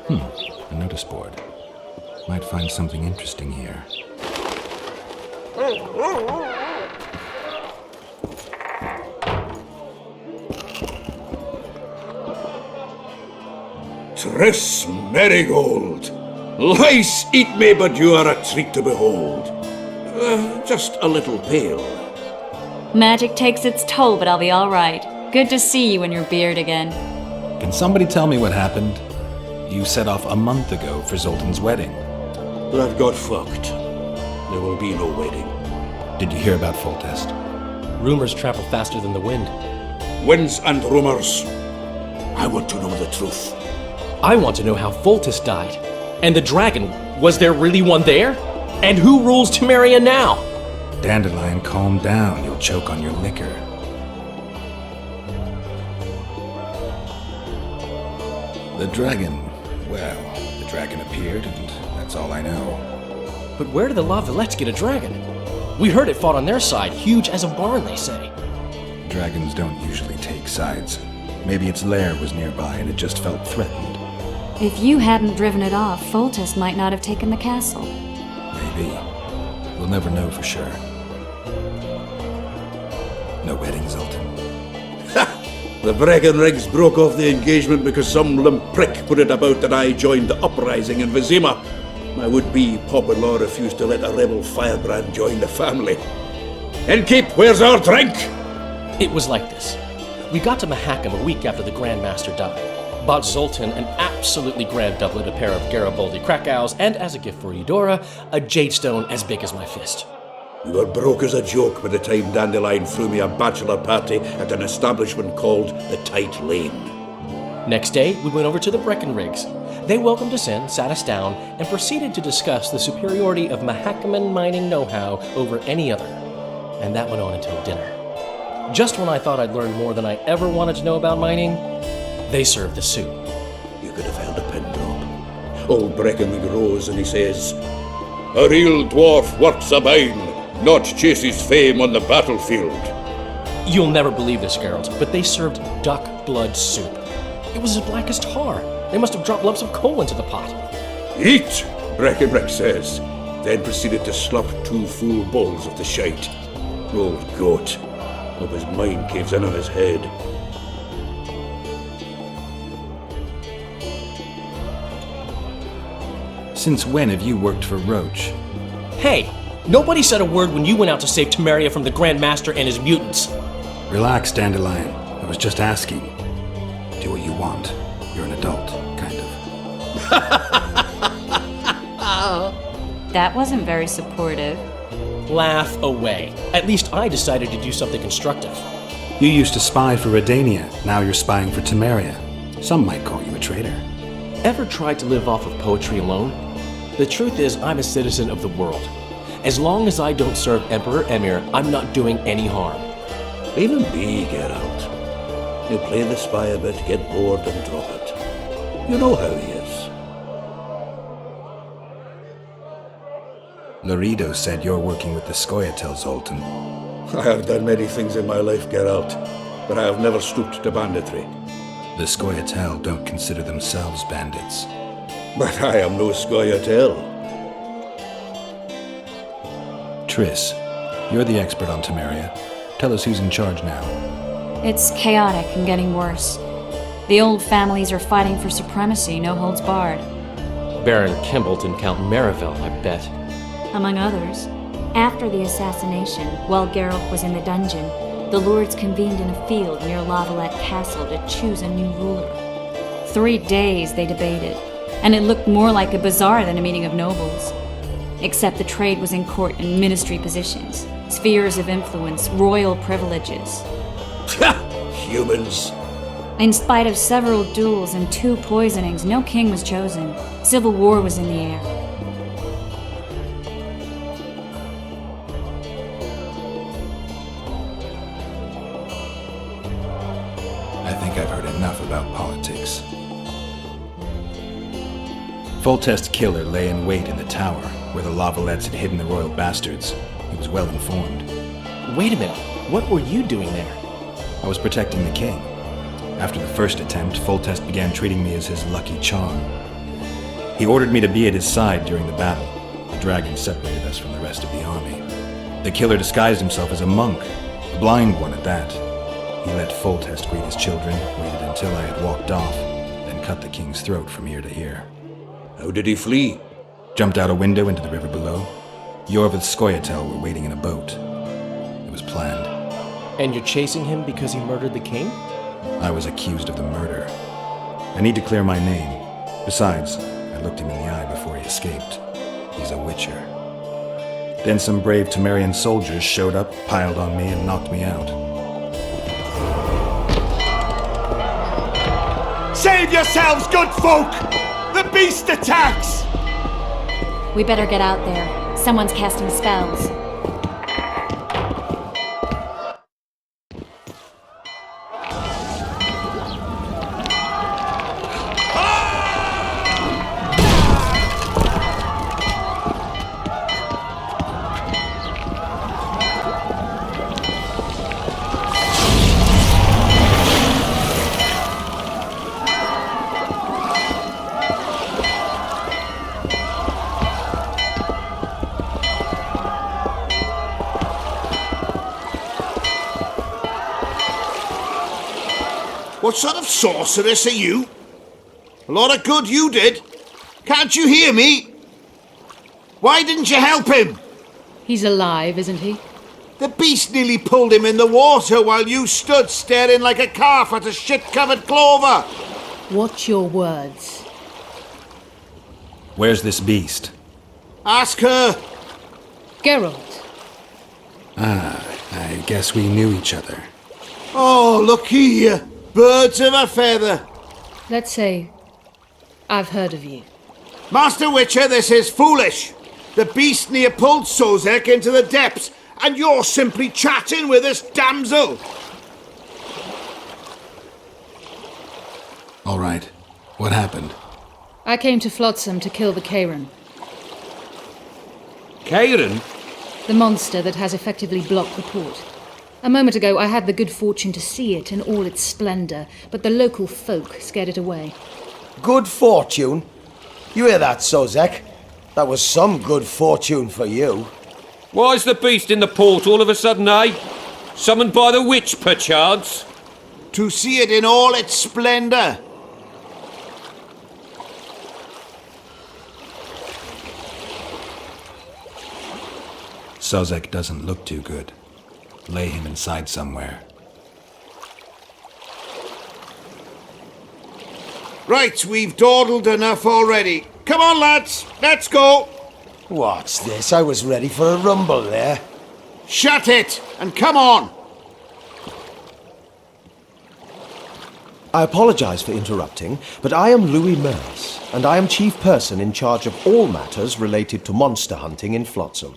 A notice board. Might find something interesting here. Triss Marigold. Lice eat me, but you are a treat to behold. Just a little pale. Magic takes its toll, but I'll be all right. Good to see you in your beard again. Can somebody tell me what happened? You set off a month ago for Zoltan's wedding. That got fucked. There will be no wedding. Did you hear about Foltest? Rumors travel faster than the wind. Winds and rumors. I want to know the truth. I want to know how Foltest died. And the dragon, was there really one there? And who rules Temeria now? Dandelion, calm down. You'll choke on your liquor. The dragon. Well, the dragon appeared, and that's all I know. But where did the Lavalettes get a dragon? We heard it fought on their side, huge as a barn, they say. Dragons don't usually take sides. Maybe its lair was nearby and it just felt threatened. If you hadn't driven it off, Foltest might not have taken the castle. Maybe. We'll never know for sure. No wedding, Zoltan. The Breckenrigs broke off the engagement because some limp prick put it about that I joined the uprising in Vizima. My would-be Popper-in-law refused to let a rebel firebrand join the family. Innkeep, where's our drink? It was like this. We got to Mahakam a week after the Grand Master died. Bought Zoltan an absolutely grand doublet, a pair of Garibaldi Krakau's, and as a gift for Eudora, a jade stone as big as my fist. We were broke as a joke by the time Dandelion threw me a bachelor party at an establishment called the Tight Lane. Next day, we went over to the Breckenrigs. They welcomed us in, sat us down, and proceeded to discuss the superiority of Mahakaman mining know-how over any other. And that went on until dinner. Just when I thought I'd learned more than I ever wanted to know about mining, they served the soup. You could have held a pin drop. Old Breckenrig rose and he says, "A real dwarf works a mine, not chases fame on the battlefield." You'll never believe this, Geralt, but they served duck blood soup. It was as black as tar. They must have dropped lumps of coal into the pot. "Eat," Breckenrig says, then proceeded to slurp 2 full bowls of the shite. Old goat. Hope his mind caves in on his head. Since when have you worked for Roach? Hey, nobody said a word when you went out to save Temeria from the Grand Master and his mutants. Relax, Dandelion. I was just asking. Do what you want. You're an adult, kind of. That wasn't very supportive. Laugh away. At least I decided to do something constructive. You used to spy for Redania. Now you're spying for Temeria. Some might call you a traitor. Ever tried to live off of poetry alone? The truth is, I'm a citizen of the world. As long as I don't serve Emperor Emir, I'm not doing any harm. Even me, Geralt. You play the spy a bit, get bored and drop it. You know how he is. Laredo said you're working with the Scoia'tael, Zoltan. I have done many things in my life, Geralt, but I have never stooped to banditry. The Scoia'tael don't consider themselves bandits. But I am no Scoia'tael. Triss, you're the expert on Temeria. Tell us who's in charge now. It's chaotic and getting worse. The old families are fighting for supremacy, no holds barred. Baron Kimbalt and Count Marivel, I bet. Among others. After the assassination, while Geralt was in the dungeon, the lords convened in a field near Lavalette Castle to choose a new ruler. 3 days they debated, and it looked more like a bazaar than a meeting of nobles. Except the trade was in court and ministry positions, spheres of influence, royal privileges. Humans. In spite of several duels and 2 poisonings, no king was chosen. Civil war was in the air. I think I've heard enough about politics. Foltest's killer lay in wait in the tower, where the Lavalettes had hidden the royal bastards. He was well informed. Wait a minute, what were you doing there? I was protecting the king. After the first attempt, Foltest began treating me as his lucky charm. He ordered me to be at his side during the battle. The dragon separated us from the rest of the army. The killer disguised himself as a monk, a blind one at that. He let Foltest greet his children, waited until I had walked off, then cut the king's throat from ear to ear. How did he flee? Jumped out a window into the river below. Yorv and Skoyatel were waiting in a boat. It was planned. And you're chasing him because he murdered the king? I was accused of the murder. I need to clear my name. Besides, I looked him in the eye before he escaped. He's a witcher. Then some brave Temerian soldiers showed up, piled on me, and knocked me out. Save yourselves, good folk! The beast attacks! We better get out there. Someone's casting spells. What sort of sorceress are you? A lot of good you did. Can't you hear me? Why didn't you help him? He's alive, isn't he? The beast nearly pulled him in the water while you stood staring like a calf at a shit-covered clover. Watch your words. Where's this beast? Ask her. Geralt, I guess we knew each other. Oh, look here. Birds of a feather. let's say I've heard of you. Master Witcher, this is foolish. The beast near pulled Sozek into the depths, and you're simply chatting with this damsel. All right. What happened? I came to Flotsam to kill the Kairan, Kairan? the monster that has effectively blocked the port. A moment ago, I had the good fortune to see it in all its splendor, but the local folk scared it away. Good fortune? You hear that, Sozek? That was some good fortune for you. Why's the beast in the port all of a sudden, eh? Summoned by the witch, perchance? To see it in all its splendor. Sozek doesn't look too good. Lay him inside somewhere. Right, we've dawdled enough already. Come on, lads, let's go. What's this? I was ready for a rumble there. Shut it, and come on. I apologize for interrupting, but I am Louis Merce, and I am chief person in charge of all matters related to monster hunting in Flotsam.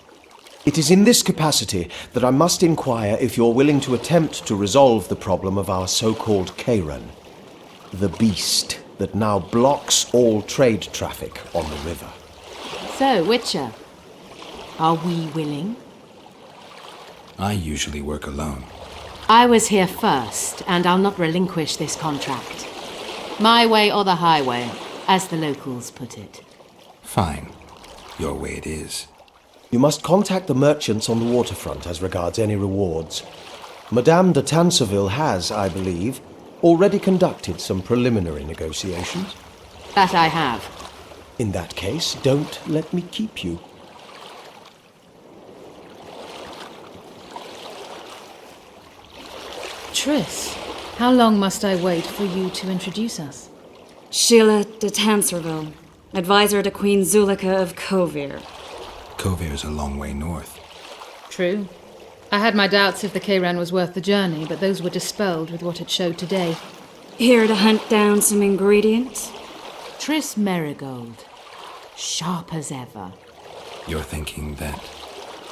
It is in this capacity that I must inquire if you're willing to attempt to resolve the problem of our so-called Kairan, the beast that now blocks all trade traffic on the river. So, Witcher, are we willing? I usually work alone. I was here first, and I'll not relinquish this contract. My way or the highway, as the locals put it. Fine. Your way it is. You must contact the merchants on the waterfront as regards any rewards. Madame de Tanseville has, I believe, already conducted some preliminary negotiations. That I have. In that case, don't let me keep you. Triss, how long must I wait for you to introduce us? Sheila de Tanserville, advisor to Queen Zulika of Kovir. Kovir's a long way north. True. I had my doubts if the Kairan was worth the journey, but those were dispelled with what it showed today. Here to hunt down some ingredients? Triss Merigold. Sharp as ever. You're thinking that...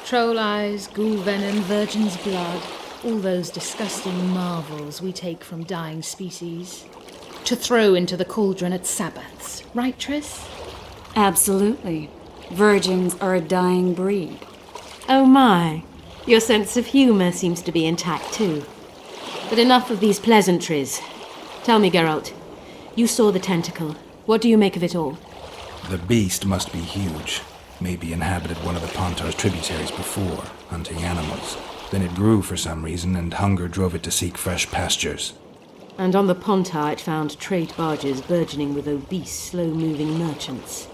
Troll eyes, ghoul venom, virgin's blood, all those disgusting marvels we take from dying species. To throw into the cauldron at Sabbaths. Right, Triss? Absolutely. Virgins are a dying breed. Oh my. Your sense of humour seems to be intact too. But enough of these pleasantries. Tell me, Geralt, you saw the tentacle. What do you make of it all? The beast must be huge. Maybe inhabited one of the Pontar's tributaries before, hunting animals. Then it grew for some reason, and hunger drove it to seek fresh pastures. And on the Pontar it found trade barges burgeoning with obese, slow-moving merchants.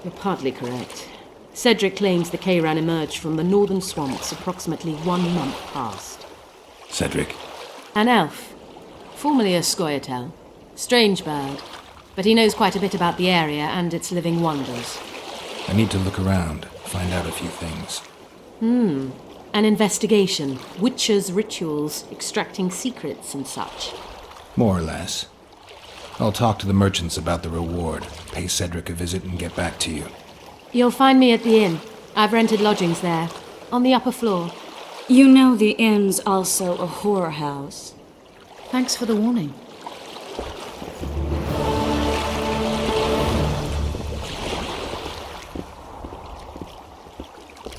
You're partly correct. Cedric claims the Kayran emerged from the northern swamps approximately 1 month past. Cedric? An elf, formerly a Scoia'tael. Strange bird, but he knows quite a bit about the area and its living wonders. I need to look around, find out a few things. An investigation, witches' rituals, extracting secrets and such. More or less. I'll talk to the merchants about the reward, pay Cedric a visit, and get back to you. You'll find me at the inn. I've rented lodgings there, on the upper floor. You know the inn's also a whorehouse. Thanks for the warning.